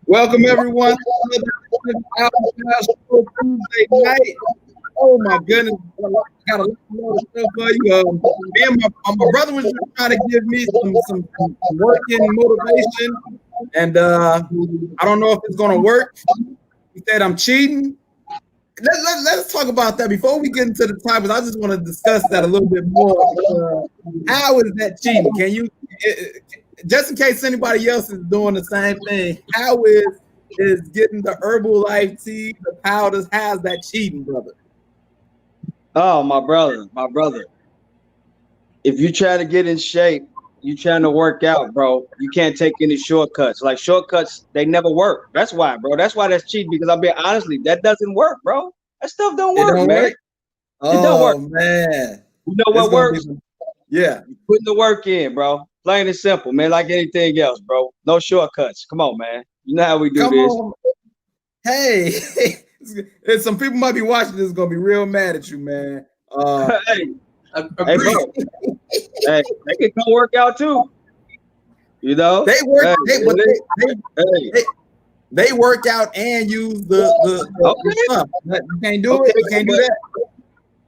Welcome everyone to another Tuesday night. Oh my goodness, I got a lot of stuff for you. Me and my brother was just trying to give me some working motivation, and I don't know if it's gonna work. He said I'm cheating. Let's talk about that before we get into the topics. I just want to discuss that a little bit more. How is that cheating? Can you, just in case anybody else is doing the same thing, how is getting the Herbalife tea, the powders, how's that cheating, brother? Oh, my brother. If you try to get in shape, you trying to work out, bro, you can't take any shortcuts. Like shortcuts, they never work. That's why, bro. That's why that's cheating, because I'll be honestly, that doesn't work, bro. That stuff don't work, man. It don't work. Man. You know what works? Yeah. Putting the work in, bro. Plain and simple, man. Like anything else, bro. No shortcuts. Come on, man. You know how we do this. On. Hey, and some people might be watching this, gonna be real mad at you, man. Hey, bro. Hey, they can come work out too. You know, they work. They work out and use the stuff. You can't do it. You can't do that.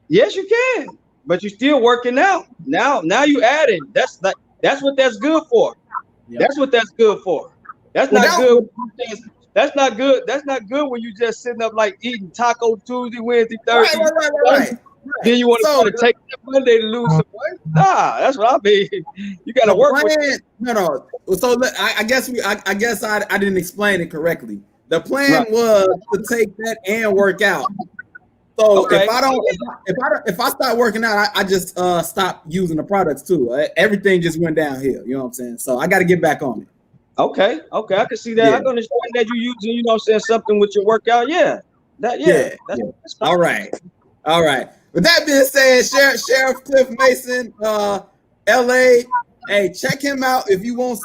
Yes, you can, but you're still working out. Now you adding. That's what that's good for. Yep. That's what that's good for. That's not good. That's not good. That's not good when you just sitting up like eating Taco Tuesday, Wednesday, Thursday. Right. Then you want to take that Monday to lose some weight? Nah, that's what I mean. You got to work with it. No. So I guess I didn't explain it correctly. The plan was to take that and work out. So if I start working out, I just stop using the products too. Everything just went downhill. You know what I'm saying? So I got to get back on it. Okay, I can see that. Yeah. I can understand that you're using, you know what I'm saying, something with your workout. Yeah. That's All right. With that being said, Sheriff Cliff Mason, LA, hey, check him out if you want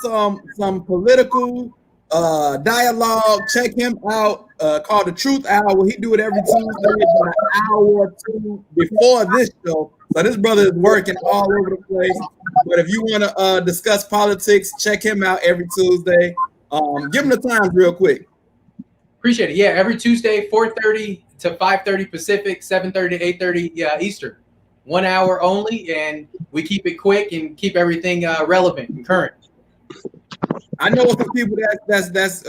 some political dialogue. Check him out. Called the Truth Hour. He do it every Tuesday, about an hour or two before this show. So this brother is working all over the place. But if you want to discuss politics, check him out every Tuesday. Give him the times real quick. Appreciate it. Yeah, every Tuesday, 4:30 to 5:30 Pacific, 7:30 to 8:30 Eastern. 1 hour only, and we keep it quick and keep everything relevant and current. I know some people that's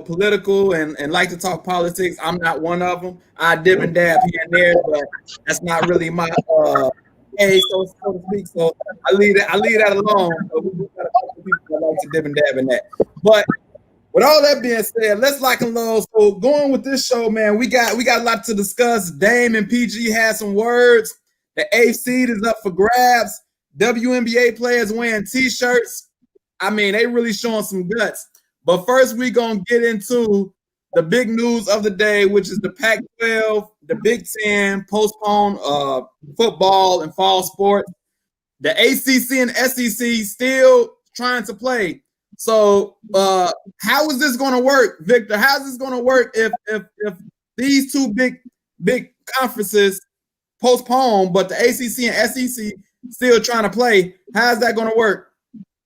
political and like to talk politics. I'm not one of them. I dip and dab here and there, but that's not really my so to speak. So I leave that alone. So we got a couple people that like to dip and dab in that. But with all that being said, let's lock and load. So going with this show, man, we got a lot to discuss. Dame and PG had some words. The 8th seed is up for grabs. WNBA players wearing T-shirts. I mean, they really showing some guts. But first, we're going to get into the big news of the day, which is the Pac-12, the Big Ten, postponed football and fall sports. The ACC and SEC still trying to play. So how is this going to work, Victor? How's this going to work if these two big conferences postpone, but the ACC and SEC still trying to play? How's that going to work?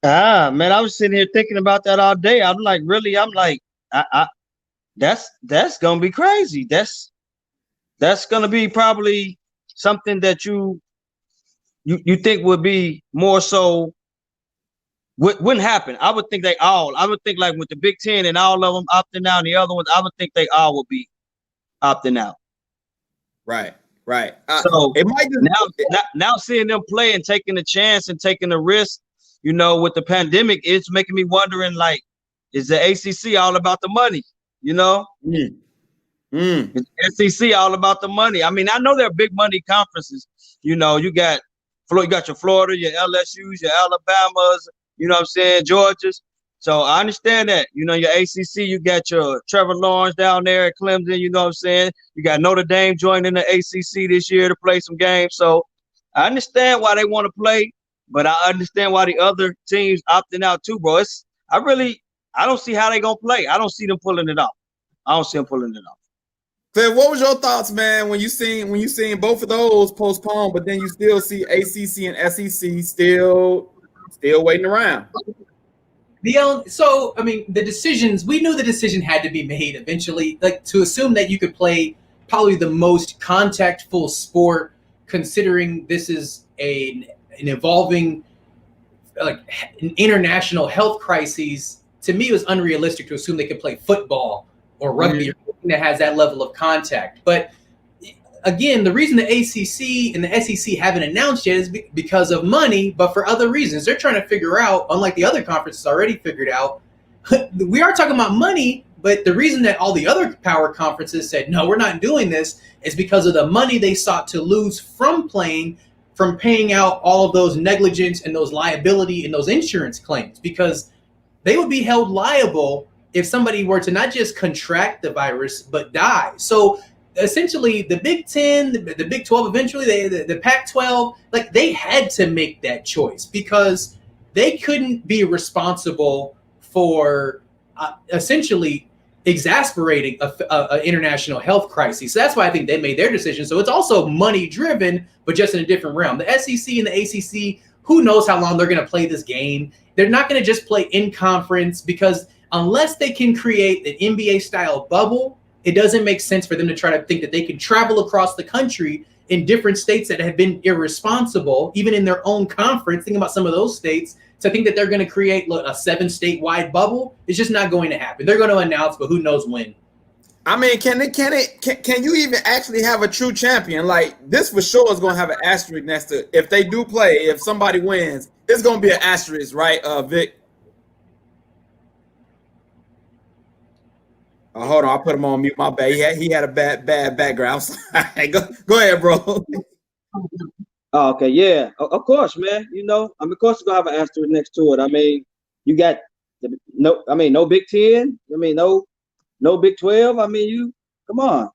Man, I was sitting here thinking about that all day. I'm like, that's gonna be crazy. That's gonna be probably something that you think would be more so wouldn't happen. I would think like with the Big Ten and all of them opting out, and the other ones, I would think they all would be opting out. Right. So it might now seeing them play and taking the chance and taking the risk. You know, with the pandemic, it's making me wondering, like, is the ACC all about the money? You know, Is the SEC all about the money? I mean, I know they're big money conferences. You know, you got your Florida, your LSU's, your Alabamas, you know what I'm saying, Georgia's. So I understand that. You know, your ACC, you got your Trevor Lawrence down there at Clemson, you know what I'm saying? You got Notre Dame joining the ACC this year to play some games. So I understand why they want to play. but I understand why the other teams opting out too, bro. I don't see how they gonna play. I don't see them pulling it off. I don't see them pulling it off. Phil, what was your thoughts, man, when you seen both of those postponed, but then you still see ACC and SEC still waiting around? So I mean, the decisions, we knew the decision had to be made eventually. Like, to assume that you could play probably the most contactful sport, considering this is an evolving, like, an international health crisis, to me it was unrealistic to assume they could play football or rugby or something that has that level of contact. But again, the reason the ACC and the SEC haven't announced yet is because of money, but for other reasons. They're trying to figure out, unlike the other conferences already figured out, we are talking about money, but the reason that all the other power conferences said, no, we're not doing this, is because of the money they sought to lose from paying out all of those negligence and those liability and those insurance claims, because they would be held liable if somebody were to not just contract the virus, but die. So essentially, the Big Ten, the Big 12, eventually the Pac-12, like, they had to make that choice because they couldn't be responsible for essentially exasperating a international health crisis. So that's why I think they made their decision. So it's also money driven, but just in a different realm. The SEC and the ACC, who knows how long they're going to play this game? They're not going to just play in conference, because unless they can create an NBA style bubble, it doesn't make sense for them to try to think that they can travel across the country in different states that have been irresponsible, even in their own conference. Think about some of those states. To think that they're going to create a 7-state-wide bubble, it's just not going to happen. They're going to announce, but who knows when. I mean, can you even actually have a true champion? Like, this for sure is going to have an asterisk next to it. If they do play, if somebody wins, it's going to be an asterisk, right, Vic? Oh, hold on, I put him on mute. My bad. He had a bad background. Go ahead, bro. Oh, okay, yeah, of course, man. You know, I mean, of course, you're gonna have an asterisk next to it. I mean, you got no Big 10. I mean, no Big 12. I mean, come on.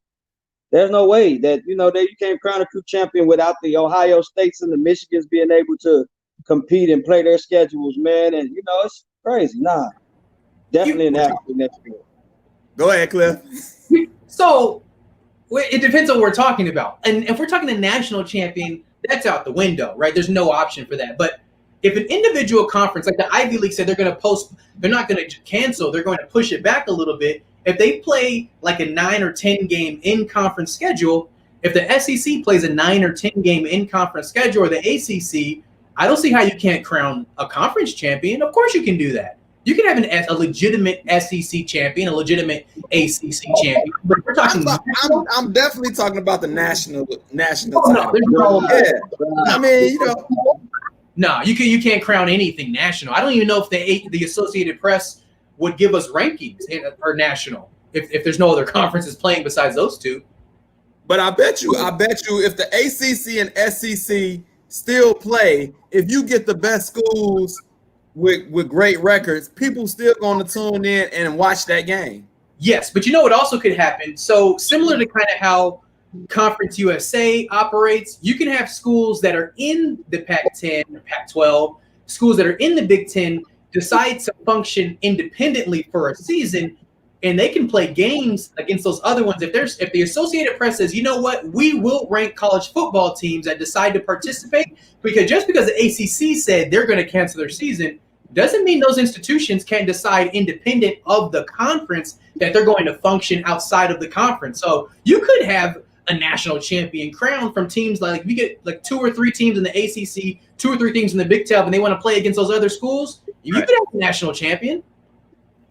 There's no way that that you can't crown a true champion without the Ohio States and the Michigans being able to compete and play their schedules, man. And it's crazy. Nah, definitely an asterisk next to it. Go ahead, Cliff. So it depends on what we're talking about. And if we're talking the national champion, that's out the window, right? There's no option for that. But if an individual conference, like the Ivy League said, they're not going to cancel, they're going to push it back a little bit. If they play like a 9 or 10 game in-conference schedule, if the SEC plays a 9 or 10 game in-conference schedule, or the ACC, I don't see how you can't crown a conference champion. Of course you can do that. You can have a legitimate SEC champion, a legitimate ACC champion. But we're talking. I'm definitely talking about the national. Oh, no, there's no. Yeah. I mean, No, you can't crown anything national. I don't even know if the Associated Press would give us rankings for national if there's no other conferences playing besides those two. But I bet you, if the ACC and SEC still play, if you get the best schools with great records, people still going to tune in and watch that game. Yes, but what also could happen? So similar to kind of how Conference USA operates, you can have schools that are in the Pac-10 or Pac-12, schools that are in the Big Ten decide to function independently for a season, and they can play games against those other ones. If the Associated Press says, you know what, we will rank college football teams that decide to participate, because just because the ACC said they're going to cancel their season doesn't mean those institutions can't decide independent of the conference that they're going to function outside of the conference. So you could have a national champion crowned from teams like, we get like 2 or 3 teams in the ACC, 2 or 3 teams in the Big 12, and they want to play against those other schools. You could have a national champion.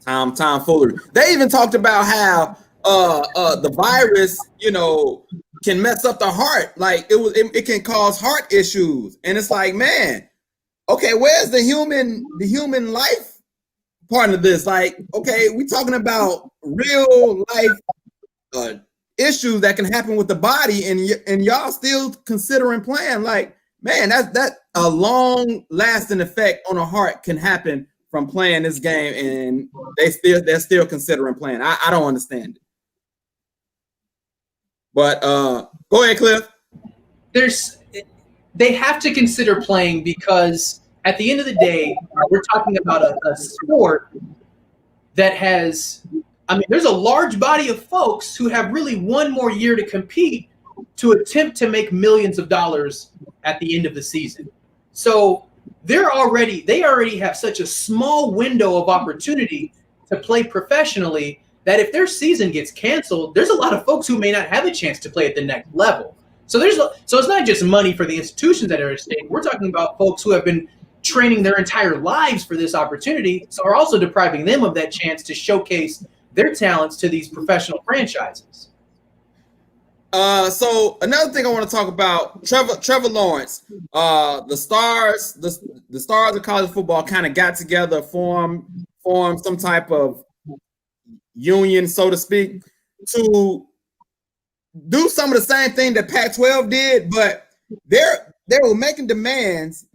Tom Fuller. They even talked about how the virus, can mess up the heart. Like it can cause heart issues, and it's like, man, okay, where's the human life part of this? Like, okay, we talking about real life issues that can happen with the body, and y'all still considering playing. Like, man, that a long lasting effect on a heart can happen from playing this game, and they're still considering playing. I don't understand it. But go ahead, Cliff. they have to consider playing because at the end of the day, we're talking about a sport that has, I mean, there's a large body of folks who have really one more year to compete to attempt to make millions of dollars at the end of the season. So they already have such a small window of opportunity to play professionally that if their season gets canceled, there's a lot of folks who may not have a chance to play at the next level. So it's not just money for the institutions that are at stake. We're talking about folks who have been training their entire lives for this opportunity, so are also depriving them of that chance to showcase their talents to these professional franchises. So another thing I want to talk about, Trevor Lawrence, the stars of college football kind of got together, formed some type of union, so to speak, to do some of the same thing that Pac-12 did, but they were making demands.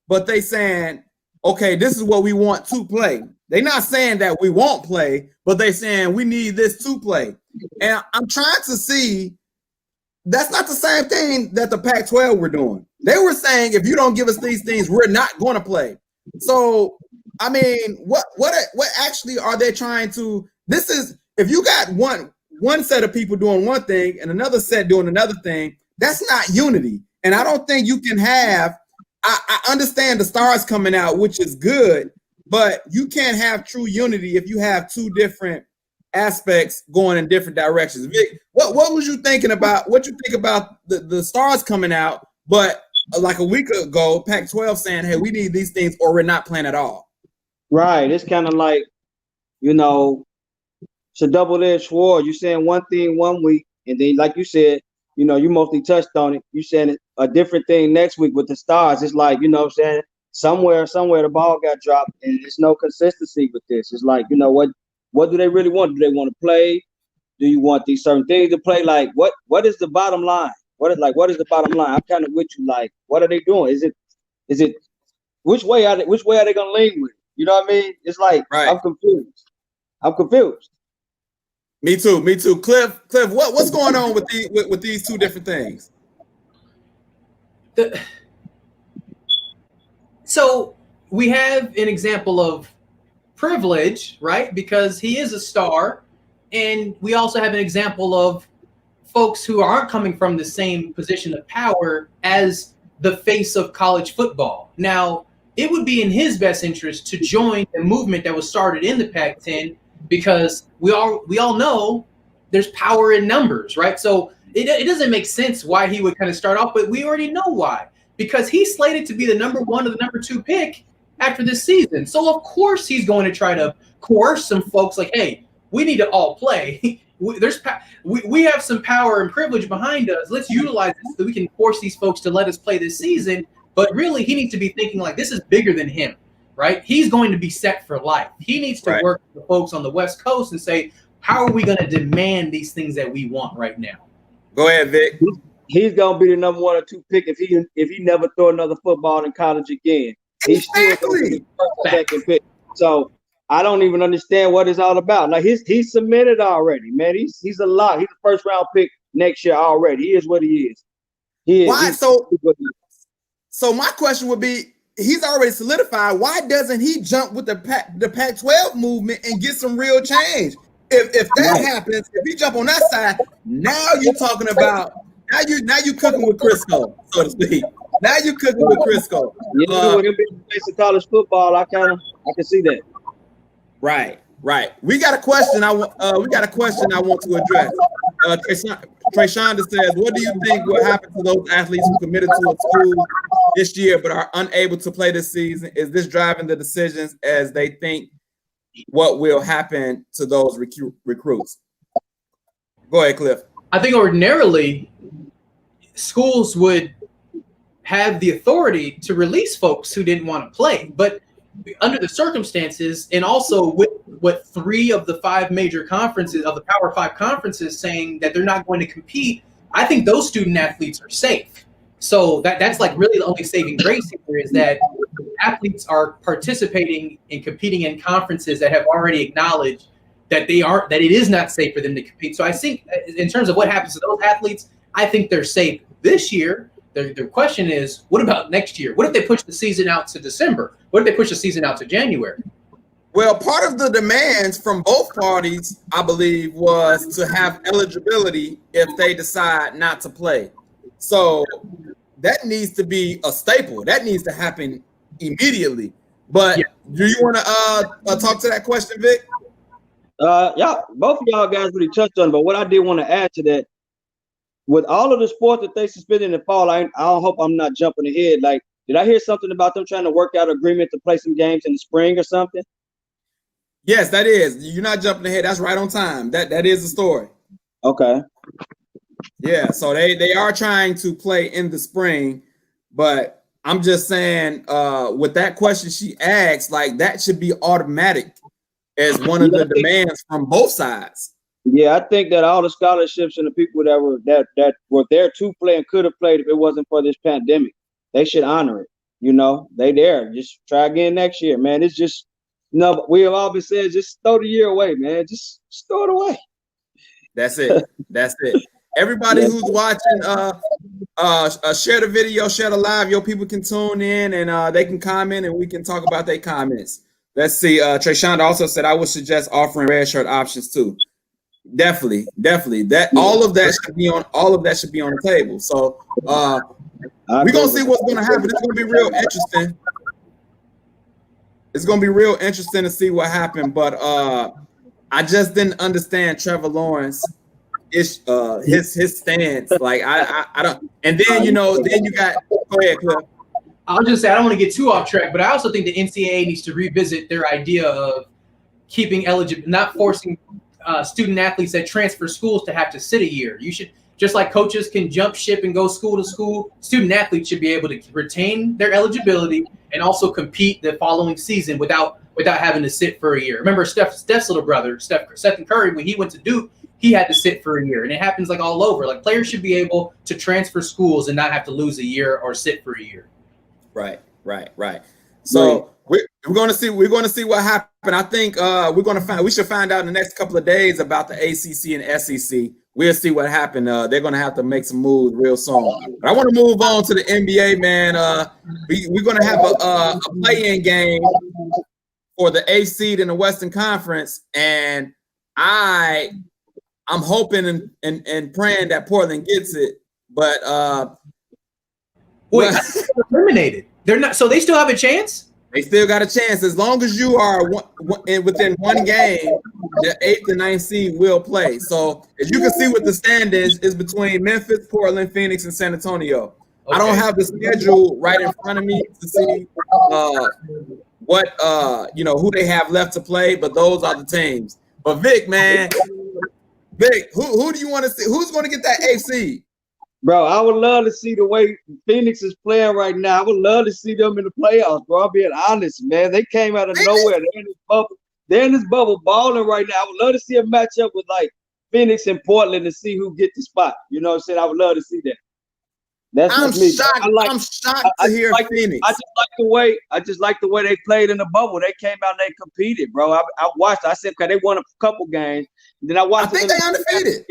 But they saying, okay, this is what we want to play. They're not saying that we won't play, but they're saying we need this to play. And I'm trying to see, that's not the same thing that the Pac-12 were doing. They were saying, if you don't give us these things, we're not going to play. So, I mean, what actually are they trying to? This is, if you got one set of people doing one thing and another set doing another thing, that's not unity. And I don't think you can have. I understand the stars coming out, which is good, but you can't have true unity if you have two different aspects going in different directions. Vic, what was you thinking about? What you think about the stars coming out, but like a week ago, Pac-12 saying, "Hey, we need these things, or we're not playing at all." Right. It's kind of like, it's a double-edged sword. You're saying one thing one week, and then, like you said, you mostly touched on it. You saying a different thing next week with the stars. It's like, what I'm saying, somewhere the ball got dropped, and there's no consistency with this. It's like, what do they really want? Do they want to play? Do you want these certain things to play? Like, what is the bottom line? What is the bottom line? I'm kind of with you. Like, what are they doing? Is it which way are they gonna lean with it? You know what I mean? It's like, right. I'm confused. Me too. Cliff, what's going on with these two different things? So we have an example of privilege, right? Because he is a star, and we also have an example of folks who aren't coming from the same position of power as the face of college football. Now, it would be in his best interest to join a movement that was started in the Pac-10 because we all know there's power in numbers, right? So it doesn't make sense why he would kind of start off, but we already know why. Because he's slated to be the number 1 or the number 2 pick after this season. So of course he's going to try to coerce some folks like, hey, we need to all play. We have some power and privilege behind us. Let's utilize this so we can force these folks to let us play this season. But really, he needs to be thinking like this is bigger than him, right? He's going to be set for life. He needs to work with the folks on the West Coast and say, how are we going to demand these things that we want right now? Go ahead, Vic. He's gonna be the number 1 or 2 pick if he never throw another football in college again. He's still gonna be the first, second pick. So I don't even understand what it's all about. Like he's submitted already, man. He's a lot. He's a first round pick next year already. He is what he is. Why? So my question would be, he's already solidified. Why doesn't he jump with the Pac-12 movement and get some real change? If that happens, if he jump on that side, now you're talking about. Now you cooking with Crisco, so to speak. Now you cooking with Crisco. Yeah, with him being face of college football, I can see that. Right. We got a question. I want to address. Trayshawn says, "What do you think will happen to those athletes who committed to a school this year but are unable to play this season? Is this driving the decisions as they think what will happen to those recruits?" Go ahead, Cliff. I think ordinarily schools would have the authority to release folks who didn't want to play, but under the circumstances, and also with what 3 of the 5 major conferences of the Power 5 conferences saying that they're not going to compete, I think those student athletes are safe. So that's like really the only saving grace here is that athletes are participating and competing in conferences that have already acknowledged that it is not safe for them to compete. So I think in terms of what happens to those athletes, I think they're safe this year. the question is, what about next year? What if they push the season out to December? What if they push the season out to January? Well, part of the demands from both parties, I believe, was to have eligibility if they decide not to play. So that needs to be a staple. That needs to happen immediately. But do you want to talk to that question, Vic? Yeah, both of y'all guys really touched on it, but what I did want to add to that, with all of the sports that they suspended in the fall, I hope I'm not jumping ahead. Like, did I hear something about them trying to work out an agreement to play some games in the spring or something? Yes, that is. You're not jumping ahead. That's right on time. That is the story. Okay. Yeah, so they are trying to play in the spring, but I'm just saying, with that question she asked, like that should be automatic as one of the demands from both sides. Yeah, I think that all the scholarships and the people that were there to play and could have played if it wasn't for this pandemic, they should honor it. You know, they there. Just try again next year, man. It's just we have all been saying, just throw the year away, man. Just throw it away. That's it. That's it. Everybody who's watching, share the video, share the live. Your people can tune in and they can comment and we can talk about their comments. Let's see. Treshonda also said I would suggest offering red shirt options too. Definitely. That all of that should be on the table. So we're gonna see what's gonna happen. It's gonna be real interesting. It's gonna be real interesting to see what happened. But I just didn't understand Trevor Lawrence his stance. Like I don't. And then then you got. Go ahead, Cliff. I'll just say I don't want to get too off track, but I also think the NCAA needs to revisit their idea of keeping not forcing student athletes that transfer schools to have to sit a year. You should, just like coaches can jump ship and go school to school, student athletes should be able to retain their eligibility and also compete the following season without having to sit for a year. Remember Steph's little brother, Stephen Curry, when he went to Duke, he had to sit for a year, and it happens like all over. Like players should be able to transfer schools and not have to lose a year or sit for a year. Right. So we're going to see what happened. I think we should find out in the next couple of days about the ACC and SEC. We'll see what happened. They're going to have to make some moves real soon. But I want to move on to the NBA, man. We're going to have a play-in game for the 8th seed in the Western Conference, and I'm hoping and praying that Portland gets it. But wait, eliminated. They're not. So they still have a chance. They still got a chance as long as you are within one game. The 8th and 9th seed will play. So as you can see with the standings, is between Memphis, Portland, Phoenix, and San Antonio. Okay. I don't have the schedule right in front of me to see what who they have left to play, but those are the teams. But Vic, man, who do you want to see? Who's going to get that 8th seed? Bro, I would love to see the way Phoenix is playing right now. I would love to see them in the playoffs, bro. I'm being honest, man. They came out of nowhere. They're in this bubble balling right now. I would love to see a matchup with like Phoenix and Portland to see who get the spot. You know what I'm saying? I would love to see that. I'm shocked. I'm shocked to hear Phoenix. I just like the way they played in the bubble. They came out and they competed, bro. I watched. I said, okay, they won a couple games. And then I watched. I think they undefeated.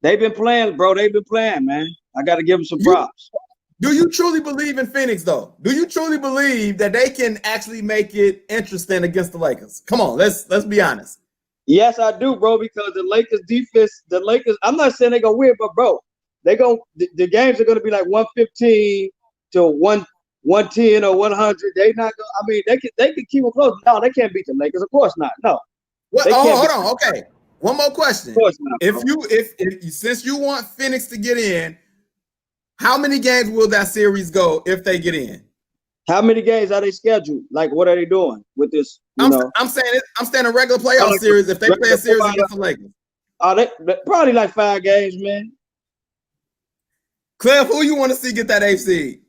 They've been playing, bro. They've been playing, man. I got to give them some props. Do you truly believe in Phoenix, though? Do you truly believe that they can actually make it interesting against the Lakers? Come on, let's be honest. Yes, I do, bro, because the Lakers defense, I'm not saying they're going to win, but, bro, the games are going to be like 115 to 110 or 100. They not going. I mean, they can keep them close. No, they can't beat the Lakers. Of course not. No. Hold on. Okay. One more question. If since you want Phoenix to get in, how many games will that series go if they get in? How many games are they scheduled? Like, what are they doing with this? I'm saying a regular playoff series if they play a series against the Lakers. They probably like 5 games, man. Cliff, who you want to see get that 8th seed?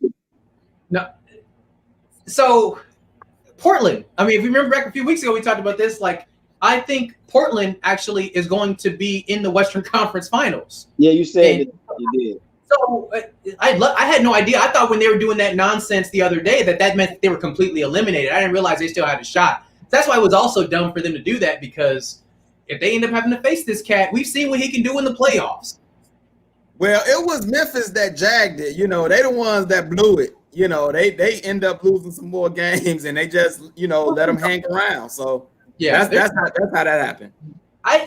No. So Portland. I mean, if you remember back a few weeks ago, we talked about this. Like, I think Portland actually is going to be in the Western Conference Finals. Yeah, you said you did. So I had no idea. I thought when they were doing that nonsense the other day that meant they were completely eliminated. I didn't realize they still had a shot. That's why it was also dumb for them to do that, because if they end up having to face this cat, we've seen what he can do in the playoffs. Well, it was Memphis that jagged it. You know, they the ones that blew it. You know, they end up losing some more games, and they just let them hang around. So yeah, that's how that happened.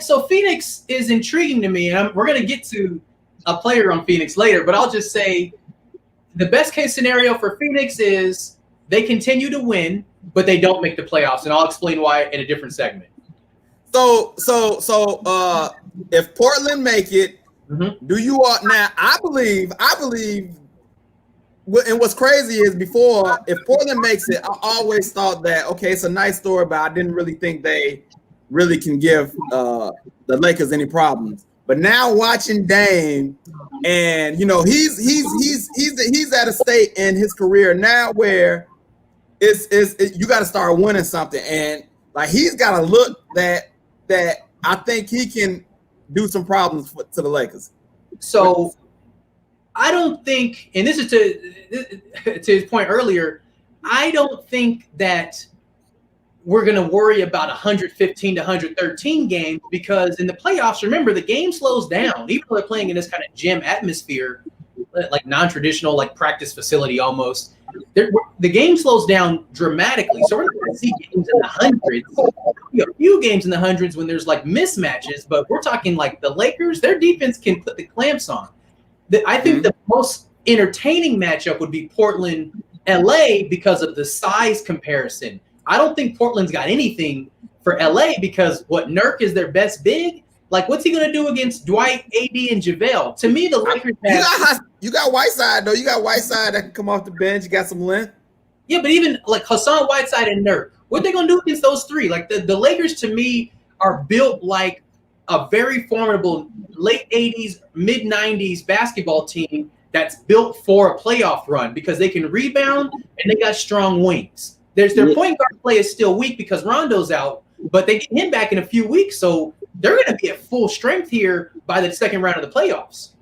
So Phoenix is intriguing to me, and we're going to get to a player on Phoenix later. But I'll just say the best case scenario for Phoenix is they continue to win, but they don't make the playoffs, and I'll explain why in a different segment. So if Portland make it, do you all now? I believe. And what's crazy is before, if Portland makes it, I always thought that okay, it's a nice story, but I didn't really think they really can give the Lakers any problems. But now watching Dame, and he's at a state in his career now where you got to start winning something, and like he's got a look that I think he can do some problems to the Lakers. So I don't think, and this is to his point earlier, I don't think that we're going to worry about 115 to 113 games because in the playoffs, remember, the game slows down. Even though they're playing in this kind of gym atmosphere, like non-traditional, like practice facility almost, the game slows down dramatically. So we're not going to see games in the hundreds. A few games in the hundreds when there's like mismatches, but we're talking like the Lakers, their defense can put the clamps on. I think the most entertaining matchup would be Portland, LA because of the size comparison. I don't think Portland's got anything for LA because Nurk is their best big. Like, what's he going to do against Dwight, AD, and JaVale? To me, the Lakers you got Whiteside, though. You got Whiteside that can come off the bench. You got some length. Yeah, but even like Hassan Whiteside and Nurk, what are they going to do against those three? Like, the Lakers, to me, are built like a very formidable late 80s, mid 90s basketball team that's built for a playoff run because they can rebound and they got strong wings. Their point guard play is still weak because Rondo's out, but they get him back in a few weeks, so they're going to be at full strength here by the second round of the playoffs.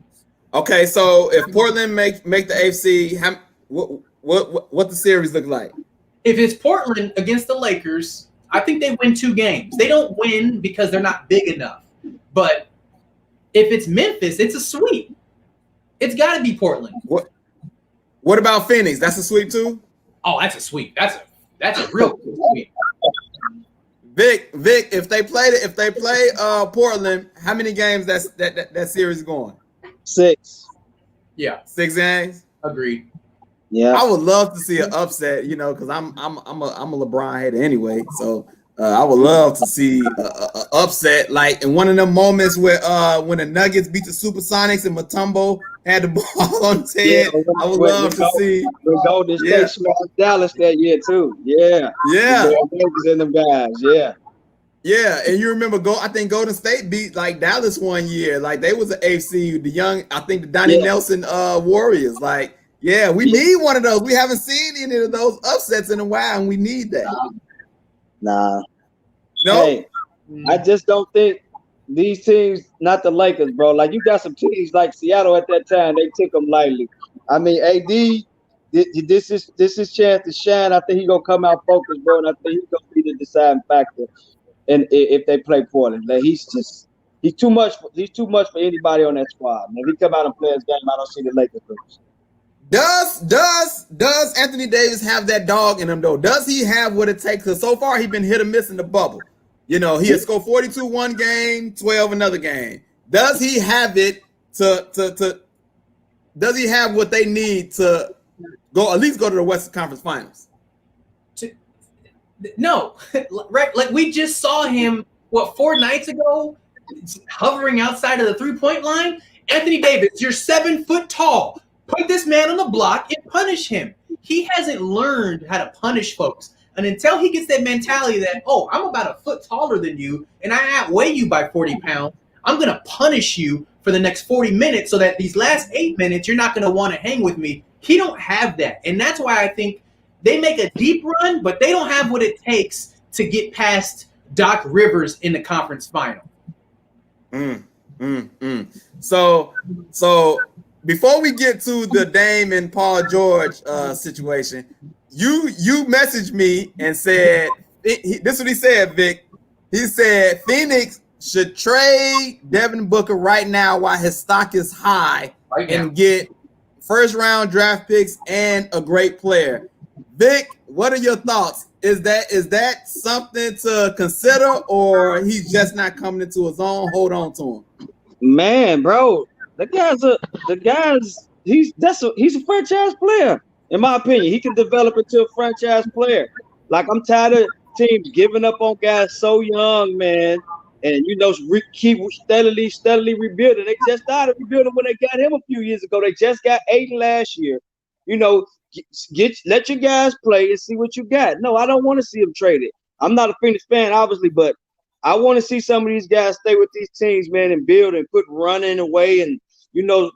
Okay, so if Portland make the AFC, what the series look like? If it's Portland against the Lakers, I think they win 2 games. They don't win because they're not big enough. But if it's Memphis, it's a sweep. It's got to be Portland. What about Phoenix? That's a sweep too? Oh, that's a sweep. That's a real sweep. Vic, if they play Portland, how many games that series is going? 6. Yeah. 6 games? Agreed. Yeah. I would love to see an upset, because I'm a LeBron hater anyway. So I would love to see a upset, like in one of them moments where when the Nuggets beat the Supersonics and Mutombo had the ball on his head. I would love to see. Golden State smashed Dallas that year too. Yeah. And them guys. Yeah. Yeah, and you remember I think Golden State beat like Dallas one year. Like they was an AFC, the Donnie Nelson Warriors. Like, yeah, we need one of those. We haven't seen any of those upsets in a while, and we need that. Nah. No. Hey, I just don't think these teams, not the Lakers, bro. Like you got some teams like Seattle at that time, they took them lightly. I mean, AD, this is his chance to shine. I think he's gonna come out focused, bro, and I think he's gonna be the deciding factor. And if they play Portland, like he's too much for anybody on that squad. Man, if he come out and play his game, I don't see the Lakers lose. Does Anthony Davis have that dog in him though? Does he have what it takes? Because so far he's been hit or miss in the bubble. He has scored 42 one game, 12 another game. Does he have it to does he have what they need to at least go to the Western Conference Finals? No, right? Like we just saw him 4 nights ago, hovering outside of the 3-point line. Anthony Davis, you're 7 foot tall. Put this man on the block and punish him. He hasn't learned how to punish folks. And until he gets that mentality that, I'm about a foot taller than you and I outweigh you by 40 pounds, I'm going to punish you for the next 40 minutes so that these last 8 minutes, you're not going to want to hang with me. He don't have that. And that's why I think they make a deep run, but they don't have what it takes to get past Doc Rivers in the conference final. So before we get to the Dame and Paul George situation, you messaged me and said this is what he said, Vic. He said Phoenix should trade Devin Booker right now while his stock is high and get first-round draft picks and a great player. Vic, what are your thoughts? Is that something to consider, or he's just not coming into his own? Hold on to him. Man, bro, he's a franchise player, in my opinion. He can develop into a franchise player. Like, I'm tired of teams giving up on guys so young, man. And keep steadily rebuilding. They just started rebuilding when they got him a few years ago. They just got Aiden last year. Let your guys play and see what you got. No, I don't want to see them traded. I'm not a Phoenix fan, obviously, but I want to see some of these guys stay with these teams, man, and build and quit running away and,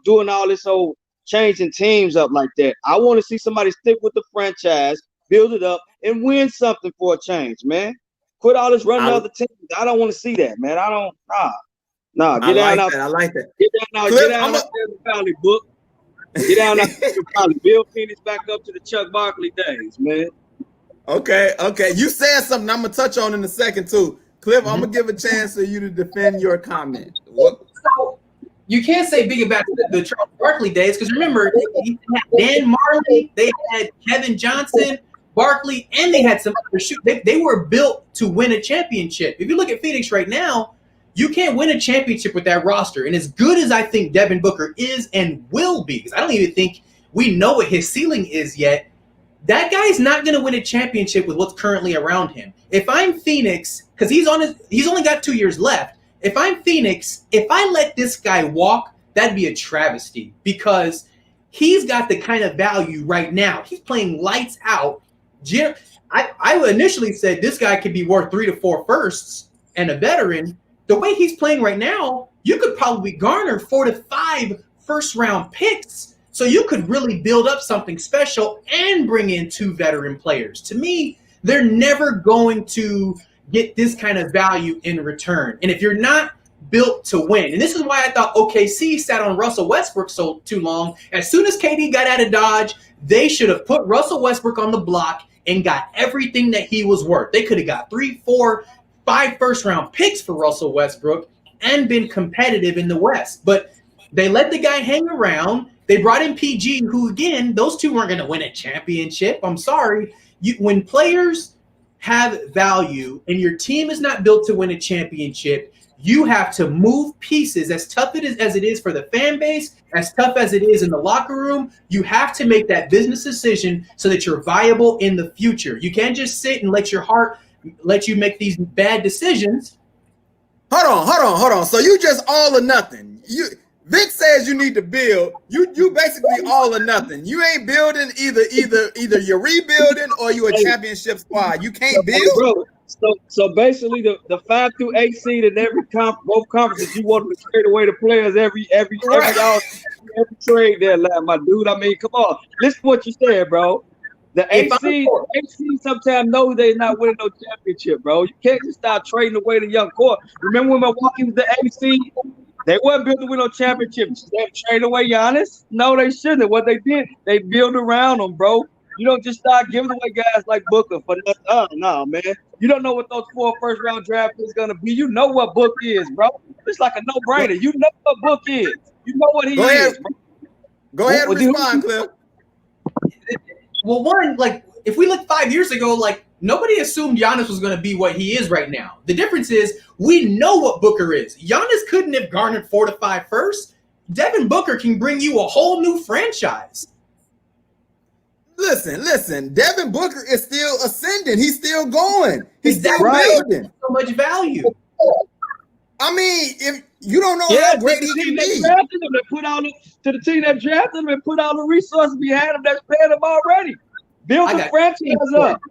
doing all this whole changing teams up like that. I want to see somebody stick with the franchise, build it up, and win something for a change, man. Quit all this running other teams. I don't want to see that, man. I don't. Nah. Get down out. I like that. Get down out there in the Valley, Book. Get down out there and probably build Phoenix back up to the Chuck Barkley days, man. Okay. You said something I'm gonna touch on in a second too. Cliff, I'm gonna give a chance for you to defend your comment. So you can't say big about the Charles Barkley days, because remember, they had Dan Marley, they had Kevin Johnson, Barkley, and they had some other shoot. They were built to win a championship. If you look at Phoenix right now, you can't win a championship with that roster. And as good as I think Devin Booker is and will be, because I don't even think we know what his ceiling is yet, that guy's not going to win a championship with what's currently around him. If I'm Phoenix, because he's only got 2 years left. If I'm Phoenix, if I let this guy walk, that'd be a travesty, because he's got the kind of value right now. He's playing lights out. I initially said this guy could be worth 3 to 4 firsts and a veteran. The way he's playing right now, you could probably garner 4 to 5 first-round picks. So you could really build up something special and bring in 2 veteran players. To me, they're never going to get this kind of value in return. And if you're not built to win, and this is why I thought OKC sat on Russell Westbrook so too long. As soon as KD got out of Dodge, they should have put Russell Westbrook on the block and got everything that he was worth. They could have got 3, 4, 5 first-round picks for Russell Westbrook and been competitive in the West. But they let the guy hang around. They brought in PG, who, again, those two weren't going to win a championship. I'm sorry. When players have value and your team is not built to win a championship, you have to move pieces. As tough as it is for the fan base, as tough as it is in the locker room, you have to make that business decision so that you're viable in the future. You can't just sit and let your heart let you make these bad decisions. Hold on. So you just all or nothing. Vic says you need to build. You basically all or nothing. You ain't building either you're rebuilding or you a championship squad. You can't build. So basically the 5 through 8 seed in both conferences, you want to trade away the players every trade there, my dude. I mean, come on. Listen to what you said, bro. The 8 seed sometimes know they're not winning no championship, bro. You can't just start trading away the young core. Remember when Milwaukee was the 8 seed? They weren't built to win no championships. They trade away Giannis? No, they shouldn't. What they did, they build around them, bro. You don't just start giving away guys like Booker for nothing. Oh, no, man. You don't know what those 4 first-round draft picks going to be. You know what Book is, bro. It's like a no-brainer. You know what Book is. You know what he is, bro. Go ahead and respond, Cliff. Well, one, like, if we look 5 years ago, like, nobody assumed Giannis was going to be what he is right now. The difference is we know what Booker is. Giannis couldn't have garnered 4 to 5 first. Devin Booker can bring you a whole new franchise. Listen. Devin Booker is still ascending. He's still going. He's still building. So much value. I mean, if you don't know how great he can be. They put all to the team that drafted him and put all the resources behind him that's paying him already. Build the franchise up.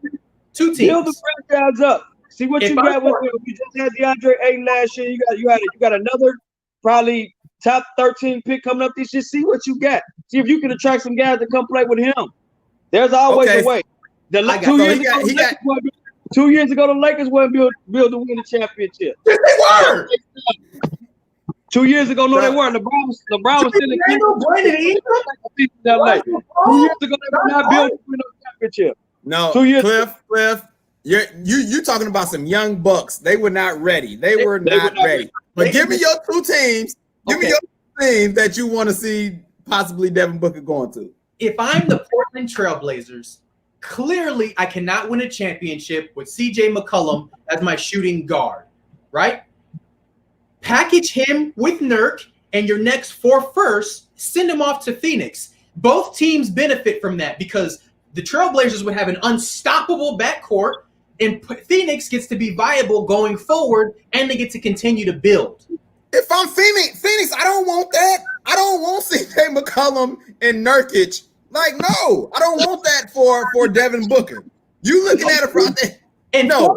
2 teams. Build the franchise up. See what you got with him. You just had DeAndre Ayton last year. You got another probably top 13 pick coming up this year. See what you got. See if you can attract some guys to come play with him. There's always a way. 2 years ago, the Lakers weren't built to win the championship. Yes, they were. 2 years ago, no, they weren't. LeBron was still in Brandon 2 years ago, they were not built to win a championship. No, 2 years. Cliff, you talking about some young bucks. They were not ready. They were not ready. But give me your two teams. Give me your teams that you want to see possibly Devin Booker going to. If I'm the Portland Trailblazers, clearly I cannot win a championship with CJ McCollum as my shooting guard, right? Package him with Nurk and your next 4 firsts, send him off to Phoenix. Both teams benefit from that because the Trailblazers would have an unstoppable backcourt, and Phoenix gets to be viable going forward, and they get to continue to build. If I'm Phoenix, I don't want that. I don't want CJ McCollum and Nurkic. Like, no, I don't want that for Devin Booker. You looking at it from there? And no,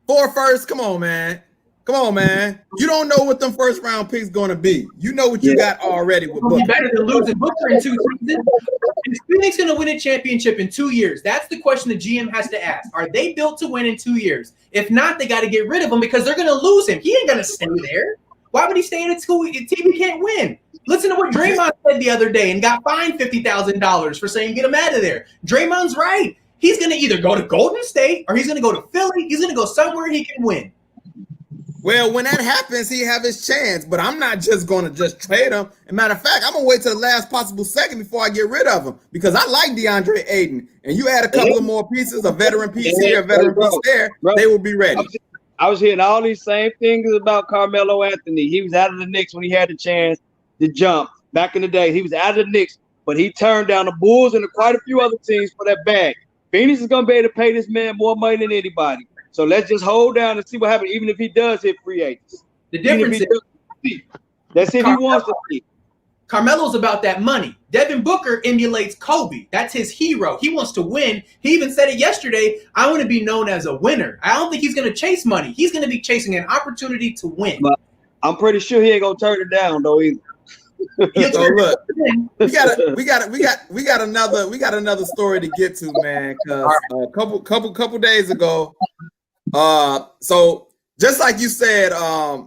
4 firsts. Come on, man. You don't know what them first round picks going to be. You know what you got already with Booker. Better than losing Booker in 2 seasons. Is Phoenix going to win a championship in 2 years? That's the question the GM has to ask. Are they built to win in 2 years? If not, they got to get rid of him because they're going to lose him. He ain't going to stay there. Why would he stay in a school team he can't win? Listen to what Draymond said the other day and got fined $50,000 for saying get him out of there. Draymond's right. He's going to either go to Golden State or he's going to go to Philly. He's going to go somewhere he can win. Well, when that happens, he have his chance, but I'm not just going to just trade him. As a matter of fact, I'm going to wait till the last possible second before I get rid of him because I like DeAndre Ayton. And you add a couple of more pieces, a veteran piece here, a veteran piece there, they will be ready. I was hearing all these same things about Carmelo Anthony. He was out of the Knicks when he had the chance to jump. Back in the day, he was out of the Knicks, but he turned down the Bulls and quite a few other teams for that bag. Phoenix is going to be able to pay this man more money than anybody. So let's just hold down and see what happens, even if he does hit free agents. The difference is that's if he wants to see. Carmelo's about that money. Devin Booker emulates Kobe. That's his hero. He wants to win. He even said it yesterday. I want to be known as a winner. I don't think he's going to chase money. He's going to be chasing an opportunity to win. But I'm pretty sure he ain't going to turn it down though either. So look, we got another story to get to, man. Because a couple days ago, so just like you said, I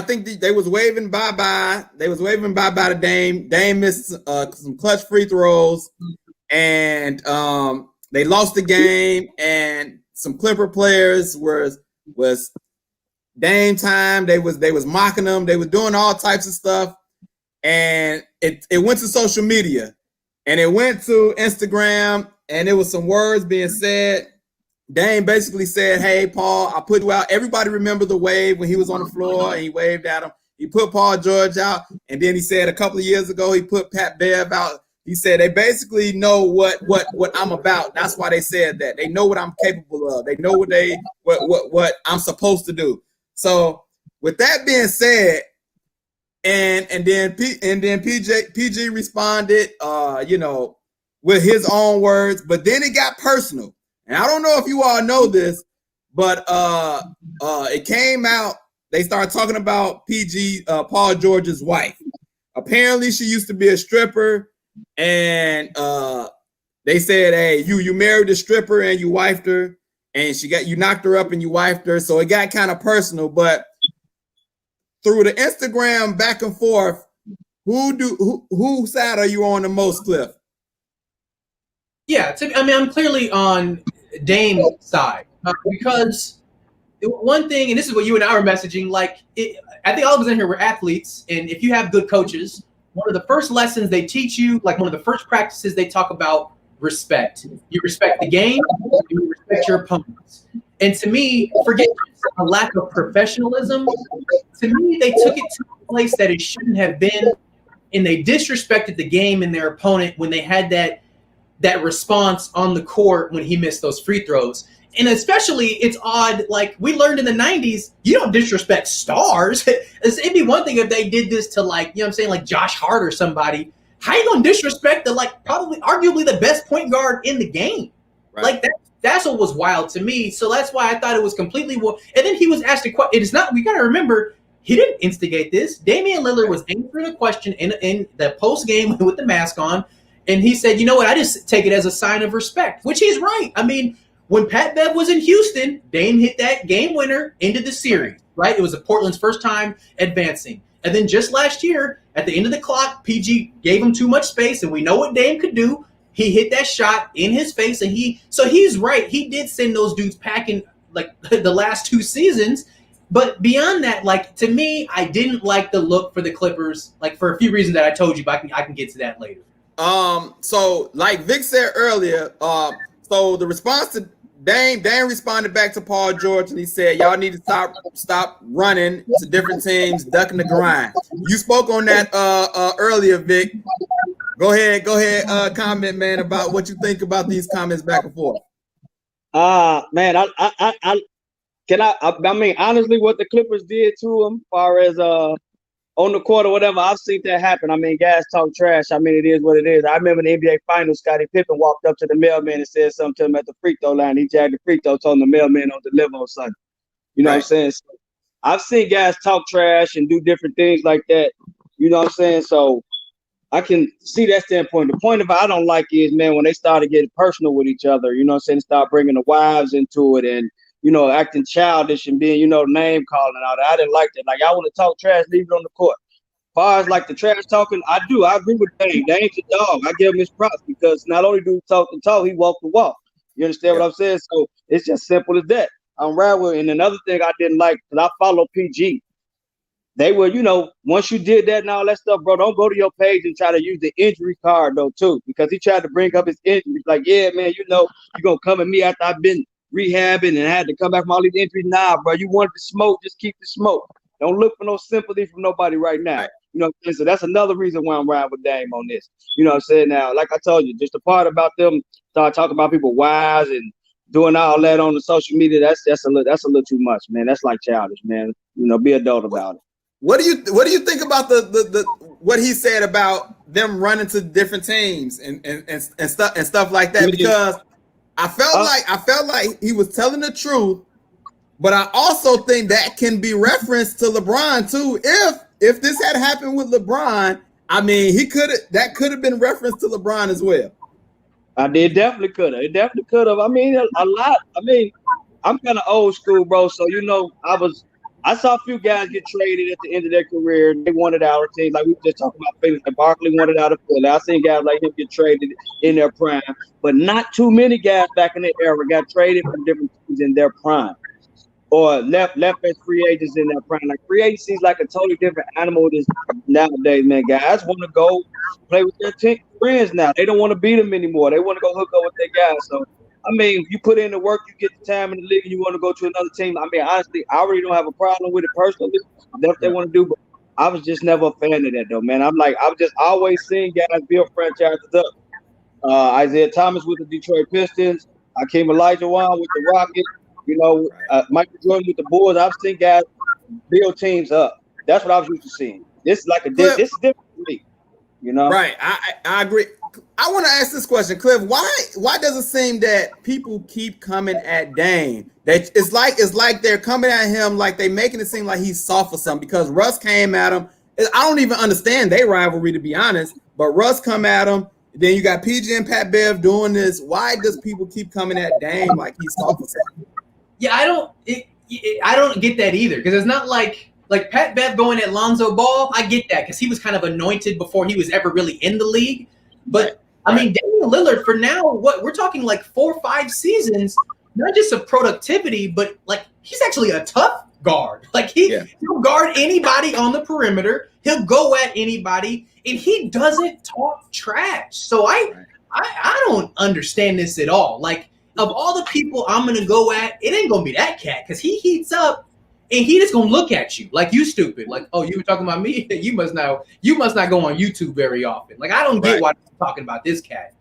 think they was waving bye-bye. They was waving bye-bye to Dame. Dame missed some clutch free throws, and they lost the game. And some Clipper players was Dame time. They was mocking them. They was doing all types of stuff, and it went to social media, and it went to Instagram, and it was some words being said. Dame basically said, "Hey, Paul, I put you out." Everybody remember the wave when he was on the floor and he waved at him. He put Paul George out, and then he said a couple of years ago he put Pat Bev out. He said they basically know what I'm about. That's why they said that. They know what I'm capable of. They know what I'm supposed to do. So with that being said, and then PG responded, with his own words, but then it got personal. And I don't know if you all know this, but it came out. They started talking about Paul George's wife. Apparently, she used to be a stripper, and they said, "Hey, you married a stripper and you wifed her, and you knocked her up and you wifed her." So it got kind of personal. But through the Instagram back and forth, whose side are you on the most, Cliff? Yeah, I'm clearly on Dame's side because one thing, and this is what you and I were messaging, I think all of us in here were athletes, and if you have good coaches, one of the first lessons they teach you, like one of the first practices they talk about respect. You respect the game, you respect your opponents. And to me, forget a lack of professionalism. To me, they took it to a place that it shouldn't have been, and they disrespected the game and their opponent when they had that response on the court when he missed those free throws. And especially, it's odd, like we learned in the 90s, you don't disrespect stars. It'd be one thing if they did this to like Josh Hart or somebody. How you gonna disrespect the probably arguably the best point guard in the game? Right. That's what was wild to me. So that's why I thought it was completely wild. And then he was asked a question. It is not, we gotta remember, he didn't instigate this. Damian Lillard was answering a question in the post game with the mask on. And he said, you know what, I just take it as a sign of respect, which he's right. I mean, when Pat Bev was in Houston, Dame hit that game winner into the series, right? It was Portland's first time advancing. And then just last year, at the end of the clock, PG gave him too much space, and we know what Dame could do. he hit that shot in his face, and he's right. He did send those dudes packing like the last 2 seasons. But beyond that, like, to me, I didn't like the look for the Clippers, like, for a few reasons that I told you, but I can get to that later. So like Vic said earlier, so the response to Dame responded back to Paul George, and he said, y'all need to stop running to different teams, ducking the grind. You spoke on that earlier, Vic. Go ahead, comment, man, about what you think about these comments back and forth. Man, I mean, honestly, what the Clippers did to him, as far as on the court or whatever, I've seen that happen. I mean, guys talk trash. I mean, it is what it is. I remember in the NBA Finals, Scottie Pippen walked up to the mailman and said something to him at the free throw line. He jagged the free throw, told the mailman don't deliver on Sunday. You know what I'm saying? So I've seen guys talk trash and do different things like that. You know what I'm saying? So I can see that standpoint. The point of it I don't like is, man, when they started getting personal with each other, you know what I'm saying, start bringing the wives into it and, you know, acting childish and being, you know, name calling and all that. I didn't like that. Like, I want to talk trash, leave it on the court. As far as like the trash talking, I agree with Dame. Dame's a dog. I give him his props because not only do he talk the talk, he walk the walk. You understand what I'm saying? So it's just simple as that. I'm right with. And another thing I didn't like, because I follow PG. They were, you know, once you did that and all that stuff, bro, don't go to your page and try to use the injury card though too, because he tried to bring up his injuries. Like, yeah, man, you know, you're gonna come at me after I've been rehabbing and had to come back from all these injuries. Nah, bro, you wanted to smoke, just keep the smoke. Don't look for no sympathy from nobody right now. You know what I'm saying? So that's another reason why I'm riding with Dame on this. You know what I'm saying? Now, like I told you, just the part about them start talking about people wives and doing all that on the social media, that's a little too much, man. That's like childish, man. You know, be adult about it. What do you think about the what he said about them running to different teams and stuff like that? Because I felt like he was telling the truth, but I also think that can be referenced to LeBron too. If this had happened with LeBron, I mean, that could have been referenced to LeBron as well. It definitely could have. It definitely could have. I mean, a lot. I mean, I'm kind of old school, bro. So, you know, I saw a few guys get traded at the end of their career. They wanted out of teams. Like we were just talking about, famous like Barkley wanted out of Philly. I seen guys like him get traded in their prime, but not too many guys back in the era got traded from different teams in their prime, or left as free agents in their prime. Like free agency is like a totally different animal nowadays, man. Guys want to go play with their friends now. They don't want to beat them anymore. They want to go hook up with their guys. So, I mean, you put in the work, you get the time in the league, and you want to go to another team. I mean, honestly, I really don't have a problem with it personally. That's what they want to do, but I was just never a fan of that, though, man. I've just always seen guys build franchises up. Isaiah Thomas with the Detroit Pistons, Hakeem Olajuwon with the Rockets, you know, Michael Jordan with the Bulls. I've seen guys build teams up. That's what I was used to seeing. This is this is different for me, you know? Right, I agree. I want to ask this question, Cliff. Why does it seem that people keep coming at Dame? It's like they're coming at him like they making it seem like he's soft or something. Because Russ came at him. I don't even understand their rivalry, to be honest. But Russ come at him. Then you got PG and Pat Bev doing this. Why does people keep coming at Dame like he's soft or something? Yeah, I don't get that either, because it's not like Pat Bev going at Lonzo Ball. I get that because he was kind of anointed before he was ever really in the league. But I mean, Damian Lillard, for now, what we're talking like 4 or 5 seasons, not just of productivity, but like he's actually a tough guard. Like he'll guard anybody on the perimeter. He'll go at anybody, and he doesn't talk trash. So I don't understand this at all. Like, of all the people I'm gonna go at, it ain't gonna be that cat, because he heats up. And he just gonna look at you like you stupid. Like, oh, you were talking about me? You must not go on YouTube very often. Like, I don't get why you're talking about this cat.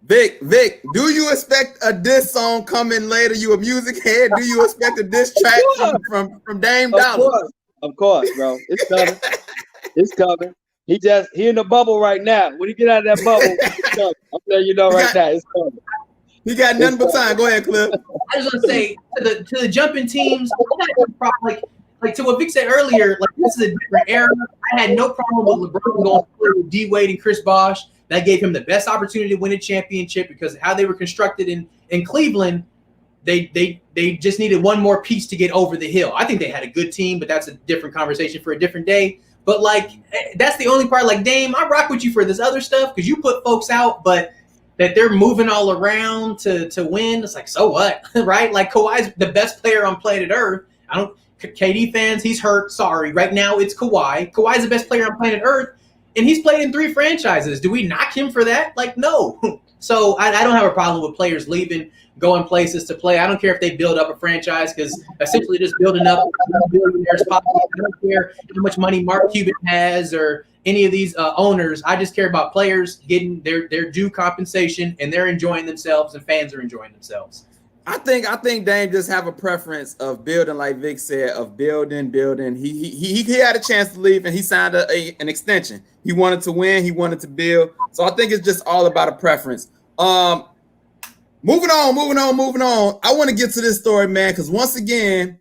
Vic, do you expect a diss song coming later? You a music head? Do you expect a diss track from Dame Dollar? Of course, bro. It's coming. It's coming. He in the bubble right now. When he get out of that bubble, it's coming. I'm letting you know right now, it's coming. He got nothing but time. Go ahead, Cliff. I just want to say to the jumping teams, like to what Vic said earlier, like this is a different era. I had no problem with LeBron going to play with D Wade and Chris Bosh. That gave him the best opportunity to win a championship because of how they were constructed in Cleveland. They just needed one more piece to get over the hill. I think they had a good team, but that's a different conversation for a different day. But like that's the only part. Like Dame, I rock with you for this other stuff because you put folks out, but that they're moving all around to win. It's like, so what, right? Like Kawhi's the best player on planet Earth. KD fans, he's hurt. Sorry. Right now it's Kawhi. Kawhi's the best player on planet Earth, and he's played in 3 franchises. Do we knock him for that? Like, no. So I don't have a problem with players leaving, going places to play. I don't care if they build up a franchise, because essentially just building up billionaires' pockets. I don't care how much money Mark Cuban has or any of these owners. I just care about players getting their due compensation, and they're enjoying themselves, and fans are enjoying themselves. I think Dame just have a preference of building, like Vic said, of building. He had a chance to leave, and he signed an extension. He wanted to win. He wanted to build. So I think it's just all about a preference. Moving on. I want to get to this story, man, because once again,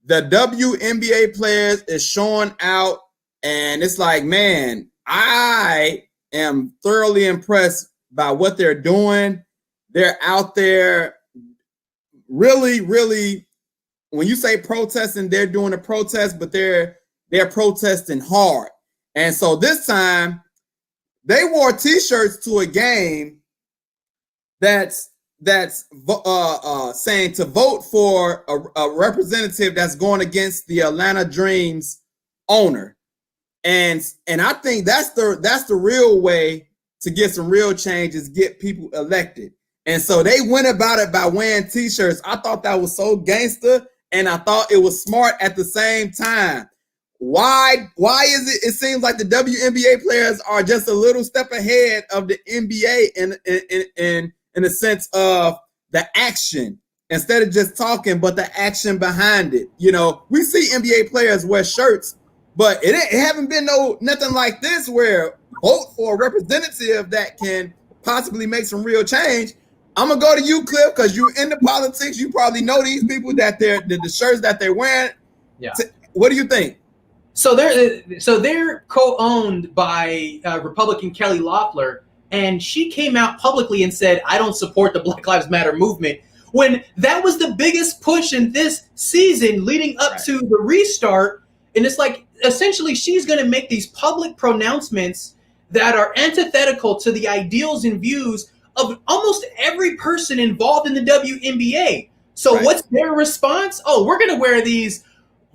the WNBA players is showing out, and it's like, man, I am thoroughly impressed by what they're doing. They're out there. Really, when you say protesting, they're doing a protest, but they're protesting hard. And so this time, they wore T-shirts to a game that's saying to vote for a representative that's going against the Atlanta Dreams owner. And I think that's the real way to get some real change, is get people elected. And so they went about it by wearing T-shirts. I thought that was so gangster, and I thought it was smart at the same time. Why is it? It seems like the WNBA players are just a little step ahead of the NBA in the sense of the action, instead of just talking, but the action behind it. You know, we see NBA players wear shirts, but it haven't been nothing like this where vote for a representative that can possibly make some real change. I'm gonna go to you, Cliff, because you're into politics. You probably know these people, that the shirts that they're wearing. Yeah. What do you think? So they're co-owned by Republican Kelly Loeffler, and she came out publicly and said, "I don't support the Black Lives Matter movement," when that was the biggest push in this season leading up to the restart. And it's like, essentially, she's going to make these public pronouncements that are antithetical to the ideals and views of almost every person involved in the WNBA. So what's their response? Oh, we're going to wear these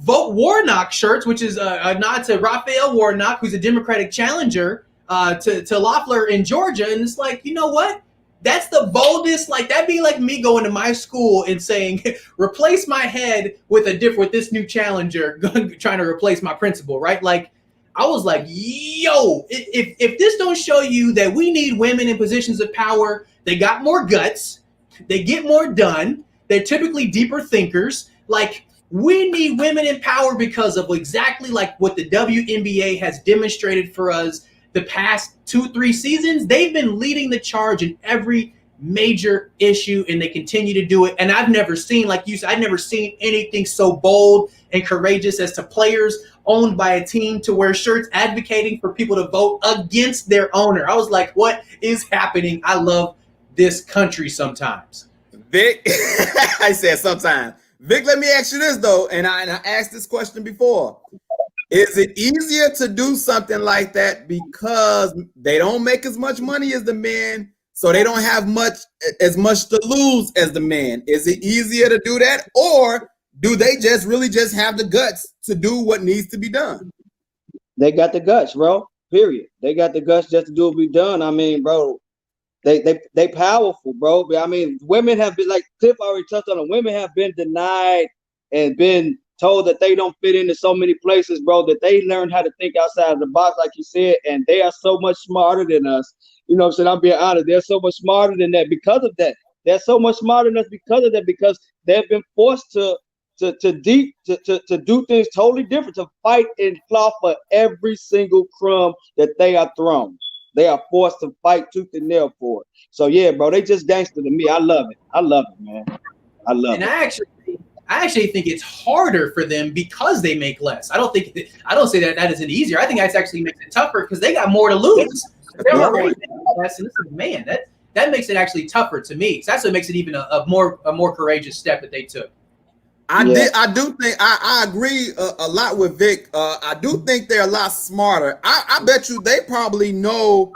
Vote Warnock shirts, which is a nod to Raphael Warnock, who's a Democratic challenger to Loeffler in Georgia. And it's like, you know what? That's the boldest. Like, that'd be like me going to my school and saying, replace my head with this new challenger trying to replace my principal, right? Like, I was like, yo, if this don't show you that we need women in positions of power, they got more guts, they get more done, they're typically deeper thinkers. Like, we need women in power because of exactly like what the WNBA has demonstrated for us the past 2-3 seasons. They've been leading the charge in every major issue, and they continue to do it. And I've never seen, like you said, I've never seen anything so bold and courageous as to players owned by a team to wear shirts advocating for people to vote against their owner. I was like, what is happening? I love this country sometimes. Vic, I said sometimes. Vic, let me ask you this, though, and I asked this question before. Is it easier to do something like that because they don't make as much money as the men, so they don't have as much to lose as the men? Is it easier to do that, or do they really just have the guts to do what needs to be done? They got the guts, bro. Period. They got the guts just to do what be done. I mean, bro, they powerful, bro. I mean, women have been, like Cliff already touched on it, women have been denied and been told that they don't fit into so many places, bro, that they learned how to think outside of the box, like you said, and they are so much smarter than us. You know what I'm saying? I'm being honest. They're so much smarter than that because of that. They're so much smarter than us because of that, because they've been forced to do things totally different, to fight and claw for every single crumb that they are thrown. They are forced to fight tooth and nail for it. So yeah, bro, they just gangster to me. I love it. I love it, man. I love it. And I actually think it's harder for them because they make less. I don't say that isn't easier. I think that actually makes it tougher because they got more to lose. They're already less, and man, that makes it actually tougher to me. So that's what makes it even a more courageous step that they took. I do think I agree a lot with Vic. I do think they're a lot smarter. I bet you they probably know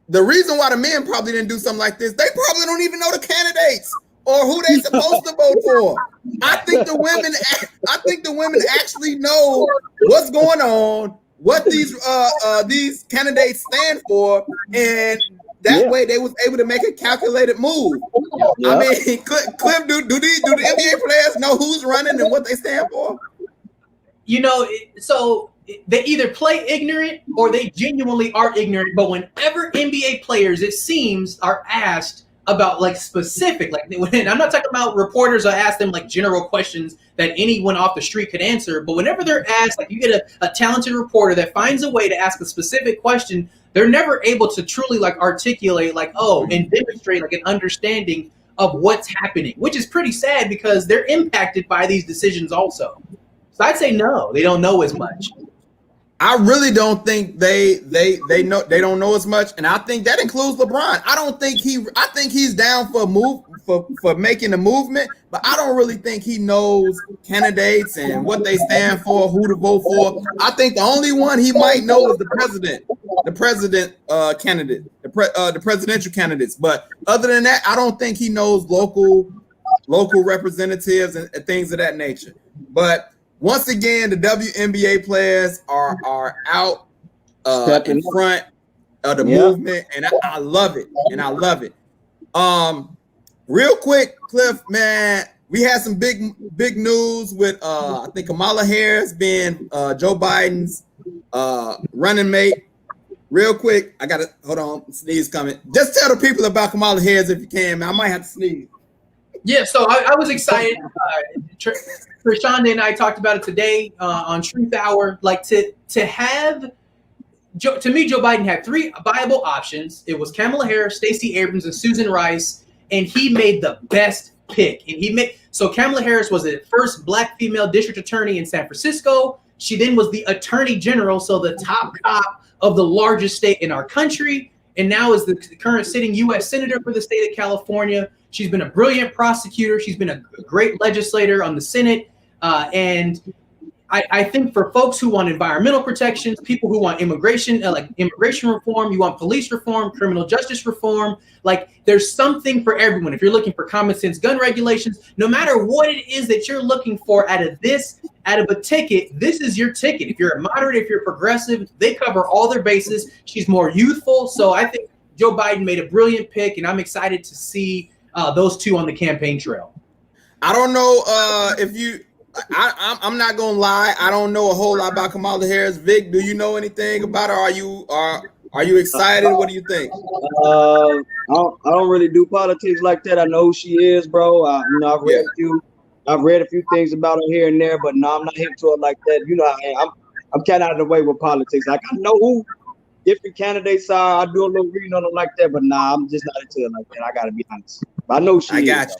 the reason why the men probably didn't do something like this, they probably don't even know the candidates or who they supposed to vote for. I think the women actually know what's going on, what these candidates stand for, and that way they was able to make a calculated move. Yeah. I mean, Cliff, do the NBA players know who's running and what they stand for? You know, so they either play ignorant or they genuinely are ignorant. But whenever NBA players, it seems, are asked about like specific, like I'm not talking about reporters are asked them like general questions that anyone off the street could answer, but whenever they're asked, like you get a talented reporter that finds a way to ask a specific question, they're never able to truly like articulate like, and demonstrate like an understanding of what's happening, which is pretty sad because they're impacted by these decisions also. So I'd say no, they don't know as much. I really don't think they don't know as much, and I think that includes LeBron. I think he's down for making a movement, but I don't really think he knows candidates and what they stand for, who to vote for. I think the only one he might know is the presidential candidates. But other than that, I don't think he knows local representatives and things of that nature. But once again, the WNBA players are out in front of the movement, and I love it. Real quick, Cliff, man, we had some big news with I think Kamala Harris being Joe Biden's running mate. Real quick, I gotta hold on, sneeze coming. Just tell the people about Kamala Harris if you can, man. I might have to sneeze. Yeah, so I was excited. Trishanda and I talked about it today on Truth Hour. Like to have, to me, Joe Biden had three viable options. It was Kamala Harris, Stacey Abrams, and Susan Rice, and he made the best pick. And so Kamala Harris was the first Black female district attorney in San Francisco. She then was the attorney general, so the top cop of the largest state in our country, and now is the current sitting U.S. senator for the state of California. She's been a brilliant prosecutor. She's been a great legislator on the Senate. And I think for folks who want environmental protections, people who want immigration reform, you want police reform, criminal justice reform, like there's something for everyone. If you're looking for common sense gun regulations, no matter what it is that you're looking for out of a ticket, this is your ticket. If you're a moderate, if you're progressive, they cover all their bases. She's more youthful. So I think Joe Biden made a brilliant pick, and I'm excited to see those two on the campaign trail. I don't know if you. I'm not gonna lie. I don't know a whole lot about Kamala Harris. Vic, do you know anything about her? Are you excited? What do you think? I don't really do politics like that. I know who she is, bro. I've read a few things about her here and there, but no, I'm not hip to it like that. You know, I'm kind of out of the way with politics. Like I know who different candidates are. I do a little reading on them like that, but nah, I'm just not into it like that. I gotta be honest. But I know who she is. I got you.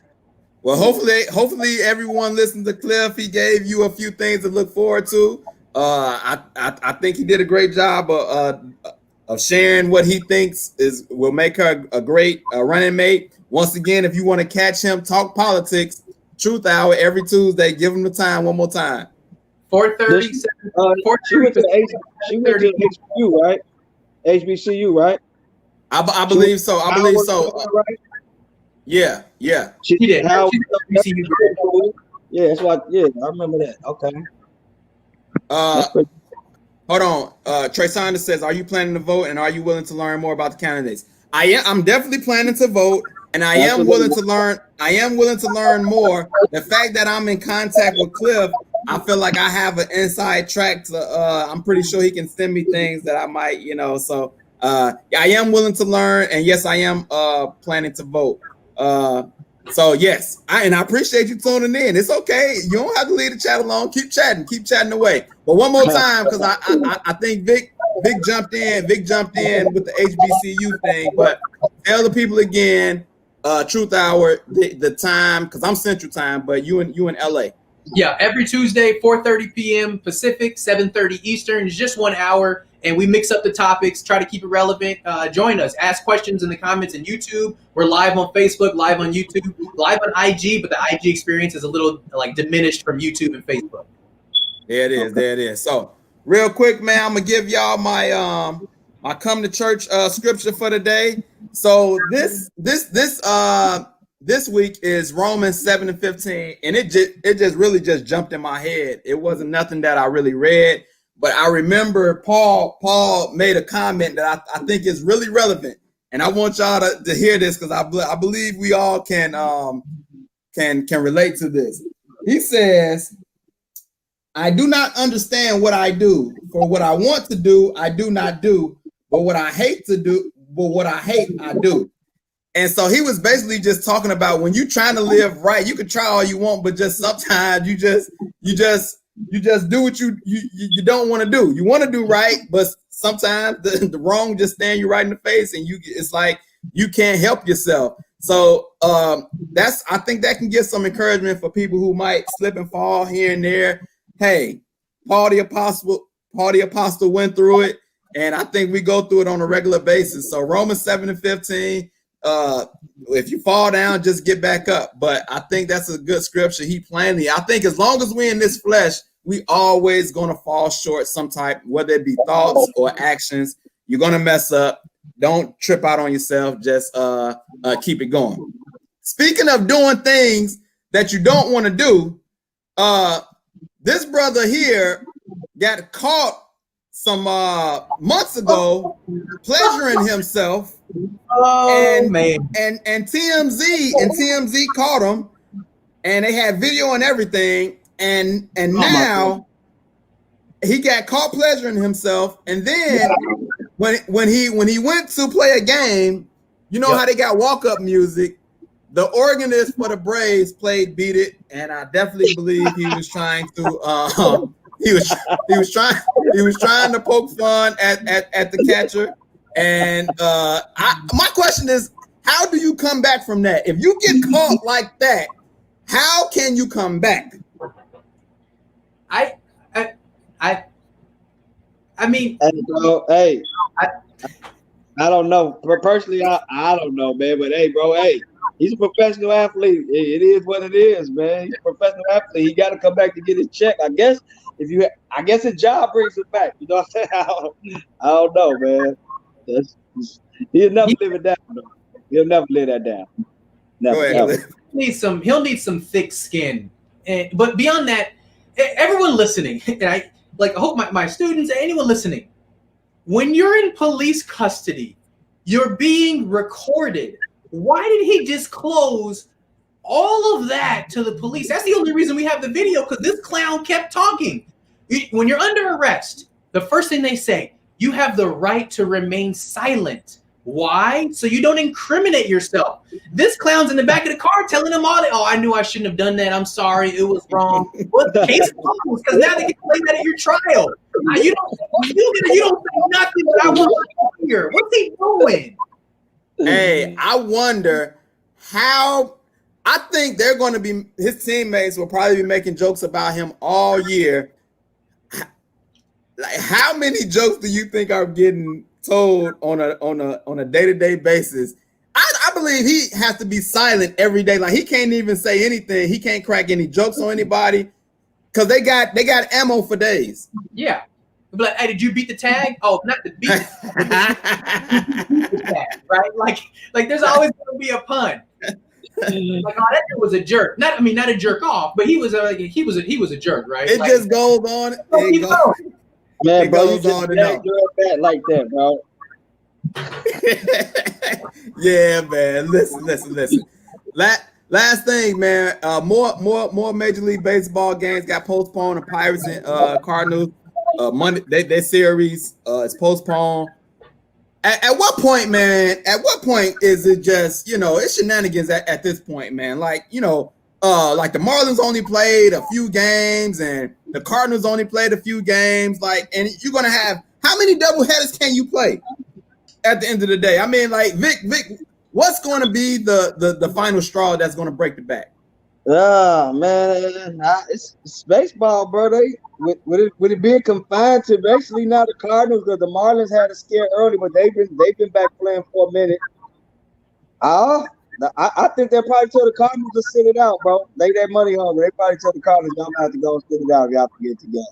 Well, hopefully everyone listened to Cliff. He gave you a few things to look forward to. I think he did a great job of sharing what he thinks will make her a great running mate. Once again, if you want to catch him talk politics, Truth Hour every Tuesday. Give him the time one more time. 4:30. She went to HBCU, right? HBCU, right? I believe so. I believe so. Right? Yeah. She did. Yeah, that's what. Yeah, I remember that. Okay. Hold on. Trey Saunders says, "Are you planning to vote, and are you willing to learn more about the candidates?" I'm definitely planning to vote, and I am willing to learn. I am willing to learn more. The fact that I'm in contact with Cliff, I feel like I have an inside track to. I'm pretty sure he can send me things that I might, So I am willing to learn, and yes, I am planning to vote. So yes, I appreciate you tuning in. It's okay. You don't have to leave the chat alone. Keep chatting away. But one more time, because I think Vic jumped in with the HBCU thing. But tell the people again, Truth Hour, the time, because I'm Central Time, but you in LA. Yeah, every Tuesday, 4:30 p.m. Pacific, 7:30 Eastern. It's just 1 hour, and we mix up the topics, try to keep it relevant. Join us. Ask questions in the comments on YouTube. We're live on Facebook, live on YouTube, live on IG, but the IG experience is a little diminished from YouTube and Facebook. There it is. So real quick, man, I'm gonna give y'all my my come to church scripture for the day. So this week is Romans 7:15, and it just really just jumped in my head. It wasn't nothing that I really read, but I remember Paul made a comment that I think is really relevant, and I want y'all to hear this because I believe we all can relate to this. He says, "I do not understand what I do, for what I want to do, I do not do, but what I hate to do, I do." And so he was basically just talking about when you're trying to live right, you can try all you want, but just sometimes you just do what you don't want to do. You want to do right, but sometimes the wrong just stand you right in the face, and it's like you can't help yourself. So I think that can give some encouragement for people who might slip and fall here and there. Hey, Paul the apostle went through it, and I think we go through it on a regular basis. So Romans 7:15, if you fall down, just get back up. But I think that's a good scripture. He plainly, I think as long as we're in this flesh, we always gonna fall short some type, whether it be thoughts or actions. You're gonna mess up. Don't trip out on yourself. Just keep it going. Speaking of doing things that you don't want to do, this brother here got caught some months ago pleasuring himself. Oh, man. And TMZ caught him, and they had video and everything. And now he got caught pleasuring himself. And then when he went to play a game, you know how they got walk-up music. The organist for the Braves played "Beat It," and I definitely believe he was trying to he was trying to poke fun at the catcher. And my question is, how do you come back from that? If you get caught like that, how can you come back? I mean, hey, I don't know. Personally, I don't know, man. But hey, bro, he's a professional athlete. It is what it is, man. He's a professional athlete. He got to come back to get his check. I guess his job brings him back. You know what I'm saying? I don't know, man. He'll never live it down. Though. He'll never live that down. Never. He'll need some thick skin. But beyond that, everyone listening, and I hope my students, anyone listening, when you're in police custody, you're being recorded. Why did he disclose all of that to the police? That's the only reason we have the video, because this clown kept talking. When you're under arrest, the first thing they say, you have the right to remain silent. Why? So you don't incriminate yourself. This clown's in the back of the car telling them all that, I knew I shouldn't have done that. I'm sorry. It was wrong. But the case closed, because now they can play that at your trial. Now, you don't say nothing, but I want to hear. What's he doing? Hey, I wonder how. I think they're going to be, his teammates will probably be making jokes about him all year. Like, how many jokes do you think are getting told on a day-to-day basis? I believe he has to be silent every day. Like, he can't even say anything. He can't crack any jokes on anybody because they got ammo for days. Yeah. But hey, did you beat the tag? Oh, not the beat. The tag, right? Like there's always going to be a pun. Like, that dude was a jerk. Not a jerk off, but he was a jerk, right? It just goes on. Man, bro, you just can't do that like that, bro. Yeah, man. Listen. Last thing, man. More Major League Baseball games got postponed. The Pirates and Cardinals. Monday, their series is postponed. At what point, man? At what point is it just it's shenanigans at this point, man? Like like the Marlins only played a few games and the Cardinals only played a few games. Like, and you're gonna have how many doubleheaders can you play at the end of the day? I mean, like Vic, what's going to be the final straw that's going to break the back? Oh man, it's baseball, bro. With it being confined to basically not the Cardinals, because the Marlins had a scare early, but they've been back playing for a minute. I think they'll probably tell the Cardinals to sit it out, bro. Lay that money on. They probably tell the Cardinals, y'all have to go and sit it out if y'all can get it together.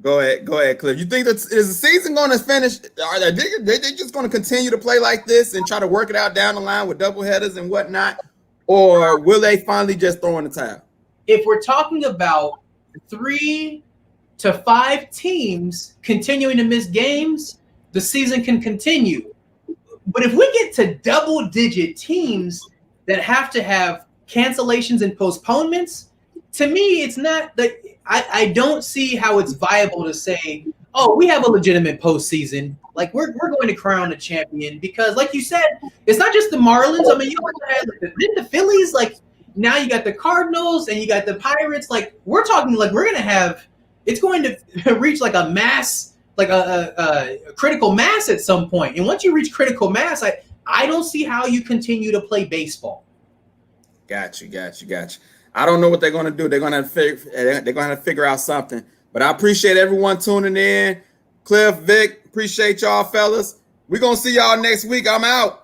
Go ahead, Cliff. You think that is the season going to finish? Are they just going to continue to play like this and try to work it out down the line with doubleheaders and whatnot, or will they finally just throw in the towel? If we're talking about 3 to 5 teams continuing to miss games, the season can continue. But if we get to double-digit teams that have to have cancellations and postponements, to me, it's not that. I don't see how it's viable to say, oh, we have a legitimate postseason. Like we're going to crown a champion because, like you said, it's not just the Marlins. I mean, you also had the Phillies. Like now you got the Cardinals and you got the Pirates. Like we're talking like we're going to have. It's going to reach like a mass, like a critical mass at some point. And once you reach critical mass, I don't see how you continue to play baseball. Got you. I don't know what they're going to do. They're going to figure out something. But I appreciate everyone tuning in. Cliff, Vic, appreciate y'all, fellas. We're going to see y'all next week. I'm out.